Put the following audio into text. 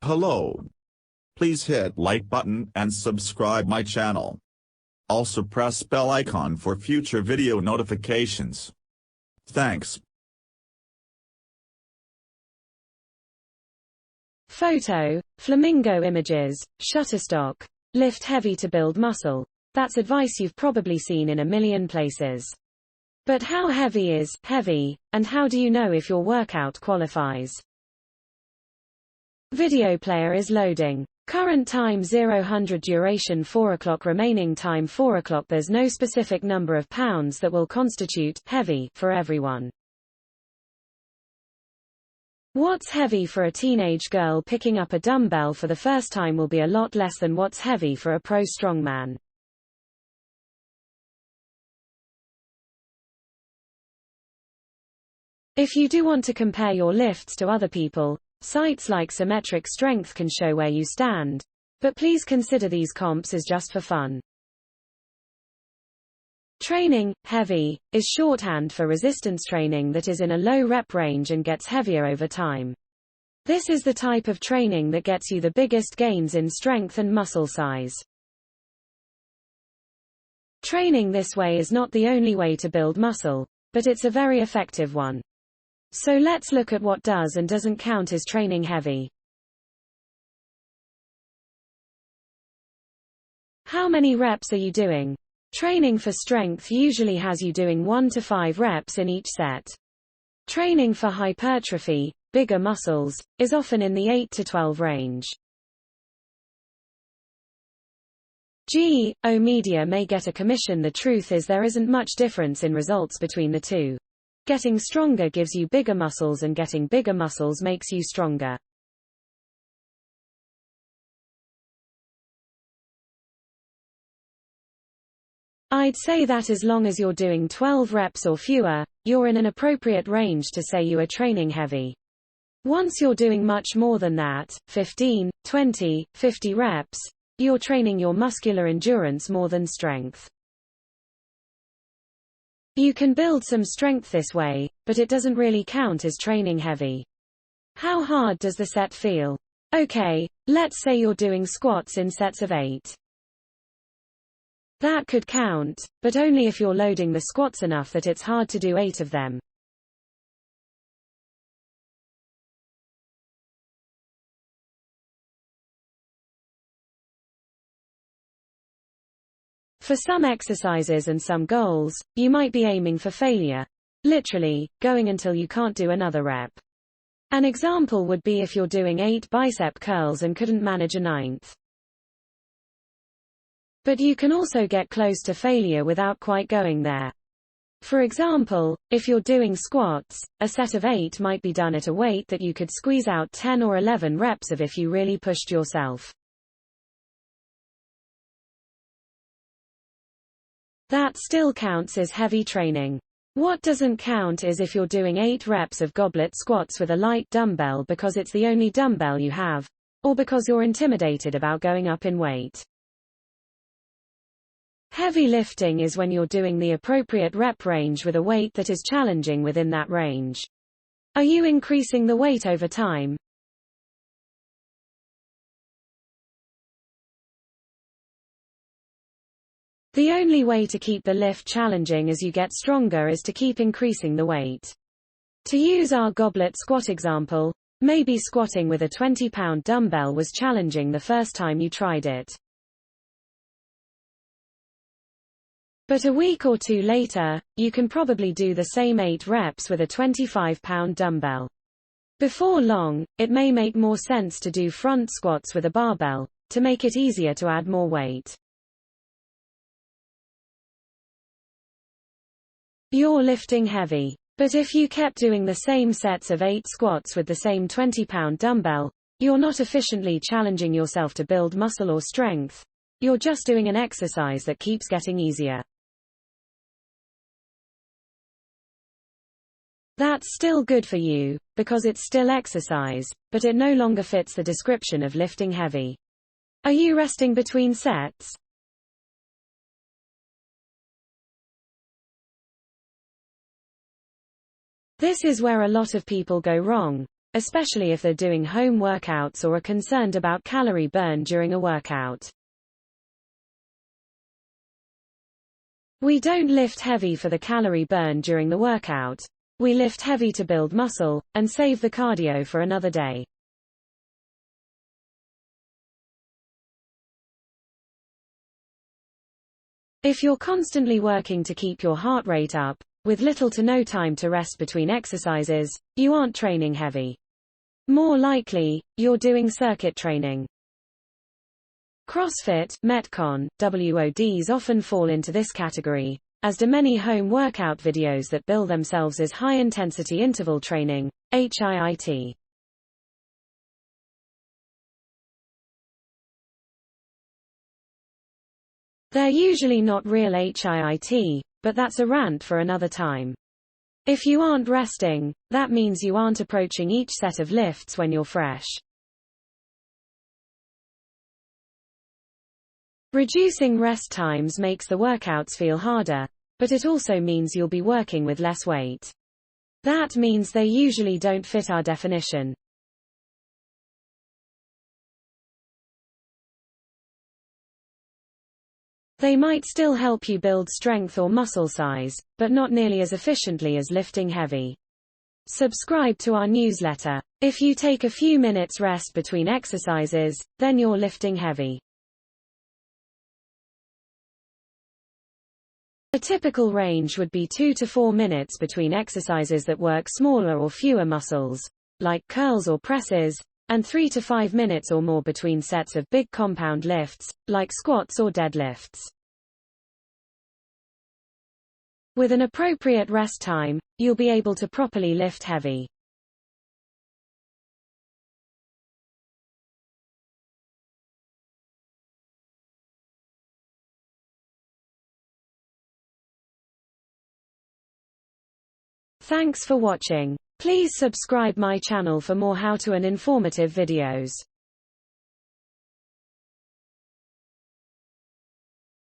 Hello. Please hit like button and subscribe my channel. Also press bell icon for future video notifications. Thanks. Photo, Flamingo Images, Shutterstock. Lift heavy to build muscle. That's advice you've probably seen in a million places. But how heavy is heavy, and how do you know if your workout qualifies? Video player is loading. Current time 0-100 duration 4 o'clock remaining time 4 o'clock. There's no specific number of pounds that will constitute heavy for everyone. What's heavy for a teenage girl picking up a dumbbell for the first time will be a lot less than what's heavy for a pro strongman. If you do want to compare your lifts to other people, sites like Symmetric Strength can show where you stand, but please consider these comps as just for fun. Training heavy is shorthand for resistance training that is in a low rep range and gets heavier over time. This is the type of training that gets you the biggest gains in strength and muscle size. Training this way is not the only way to build muscle, but it's a very effective one. So let's look at what does and doesn't count as training heavy. How many reps are you doing? Training for strength usually has you doing 1 to 5 reps in each set. Training for hypertrophy, bigger muscles, is often in the 8 to 12 range. Media may get a commission. The truth is there isn't much difference in results between the two. Getting stronger gives you bigger muscles and getting bigger muscles makes you stronger. I'd say that as long as you're doing 12 reps or fewer, you're in an appropriate range to say you are training heavy. Once you're doing much more than that, 15, 20, 50 reps, you're training your muscular endurance more than strength. You can build some strength this way, but it doesn't really count as training heavy. How hard does the set feel? Okay, let's say you're doing squats in sets of 8. That could count, but only if you're loading the squats enough that it's hard to do 8 of them. For some exercises and some goals, you might be aiming for failure. Literally, going until you can't do another rep. An example would be if you're doing 8 bicep curls and couldn't manage a 9th. But you can also get close to failure without quite going there. For example, if you're doing squats, a set of 8 might be done at a weight that you could squeeze out 10 or 11 reps of if you really pushed yourself. That still counts as heavy training. What doesn't count is if you're doing 8 reps of goblet squats with a light dumbbell because it's the only dumbbell you have, or because you're intimidated about going up in weight. Heavy lifting is when you're doing the appropriate rep range with a weight that is challenging within that range. Are you increasing the weight over time? The only way to keep the lift challenging as you get stronger is to keep increasing the weight. To use our goblet squat example, maybe squatting with a 20-pound dumbbell was challenging the first time you tried it. But a week or 2 later, you can probably do the same 8 reps with a 25-pound dumbbell. Before long, it may make more sense to do front squats with a barbell, to make it easier to add more weight. You're lifting heavy. But if you kept doing the same sets of 8 squats with the same 20-pound dumbbell, you're not efficiently challenging yourself to build muscle or strength. You're just doing an exercise that keeps getting easier. That's still good for you, because it's still exercise, but it no longer fits the description of lifting heavy. Are you resting between sets? This is where a lot of people go wrong. especially if they're doing home workouts or are concerned about calorie burn during a workout. We don't lift heavy for the calorie burn during the workout. We lift heavy to build muscle, and save the cardio for another day. If you're constantly working to keep your heart rate up, with little to no time to rest between exercises, you aren't training heavy. More likely, you're doing circuit training. Crossfit, metcon, WODs often fall into this category, as do many home workout videos that bill themselves as high-intensity interval training, HIIT. They're usually not real HIIT, but that's a rant for another time. If you aren't resting, that means you aren't approaching each set of lifts when you're fresh. Reducing rest times makes the workouts feel harder, but it also means you'll be working with less weight. That means they usually don't fit our definition. They might still help you build strength or muscle size, but not nearly as efficiently as lifting heavy. Subscribe to our newsletter. If you take a few minutes rest between exercises, then you're lifting heavy. A typical range would be 2 to 4 minutes between exercises that work smaller or fewer muscles, like curls or presses, and 3 to 5 minutes or more between sets of big compound lifts, like squats or deadlifts. With an appropriate rest time, you'll be able to properly lift heavy. Thanks for watching. Please subscribe my channel for more how-to and informative videos.